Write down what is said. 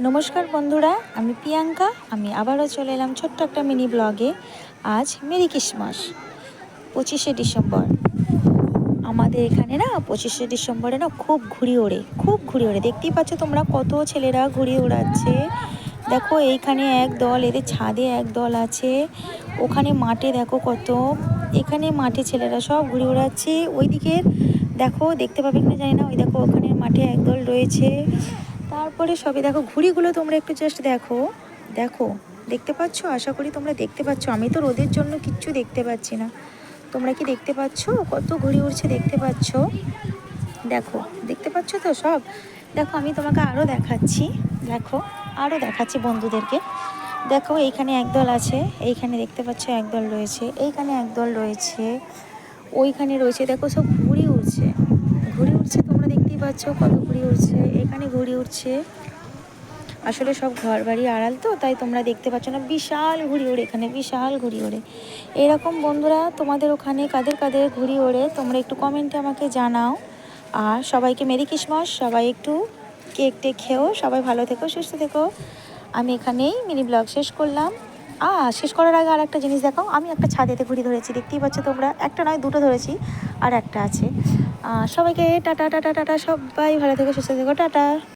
নমস্কার বন্ধুরা, আমি প্রিয়াঙ্কা। আমি আবারও চলে এলাম ছোট্ট একটা মিনি ব্লগে। আজ মেরি ক্রিসমাস, 25শে ডিসেম্বর। আমাদের এখানে না 25শে ডিসেম্বরে না খুব ঘুড়ি ওড়ে। দেখতেই পাচ্ছ তোমরা, কত ছেলেরা ঘুড়ি ওড়াচ্ছে। দেখো এইখানে এক দল, এদের ছাদে এক দল আছে, ওখানে মাঠে দেখো কত। এখানে মাঠে ছেলেরা সব ঘুড়ি ওড়াচ্ছে। ওইদিকে দেখো, দেখতে পাবে কিনা জানি না, ওই দেখো ওখানে মাঠে একদল রয়েছে। তারপরে সবে দেখো ঘুড়িগুলো, তোমরা একটু জাস্ট দেখো। দেখো, দেখতে পাচ্ছ? আশা করি তোমরা দেখতে পাচ্ছ। আমি তো রোদের জন্য কিচ্ছু দেখতে পাচ্ছি না। তোমরা কি দেখতে পাচ্ছ কত ঘুড়ি উড়ছে? দেখতে পাচ্ছ? দেখো, দেখতে পাচ্ছ তো সব? দেখো, আমি তোমাকে আরও দেখাচ্ছি। দেখো, আরও দেখাচ্ছি বন্ধুদেরকে। দেখো, এইখানে একদল আছে, এইখানে দেখতে পাচ্ছ একদল রয়েছে, এইখানে একদল রয়েছে, ওইখানে রয়েছে। দেখো, সব ঘুড়ি উড়ছে। তোমরা দেখতেই পাচ্ছ কত ঘুড়ি উড়ছে। এখানে ঘুড়ি উড়ছে। আসলে সব ঘর বাড়ি আড়াল তো, তাই তোমরা দেখতে পাচ্ছ না। বিশাল ঘুড়ি ওড়ে এখানে, বিশাল ঘুড়ি ওড়ে। এরকম বন্ধুরা, তোমাদের ওখানে কাদের কাদের ঘুড়ি ওড়ে তোমরা একটু কমেন্টে আমাকে জানাও। আর সবাইকে মেরি ক্রিসমাস। সবাই একটু কেক টেক খেও। সবাই ভালো থেকো, সুস্থ থেকো। আমি এখানেই মিনি ব্লগ শেষ করলাম। শেষ করার আগে আর একটা জিনিস দেখাও। আমি একটা ছাদেতে ঘুড়ি ধরেছি, দেখতেই পাচ্ছ তোমরা। একটা নয়, দুটো ধরেছি, আর একটা আছে। সবাইকে টাটা টাটা টাটা। সবাই ভালো থেকো, সুস্থ থেকো, টাটা।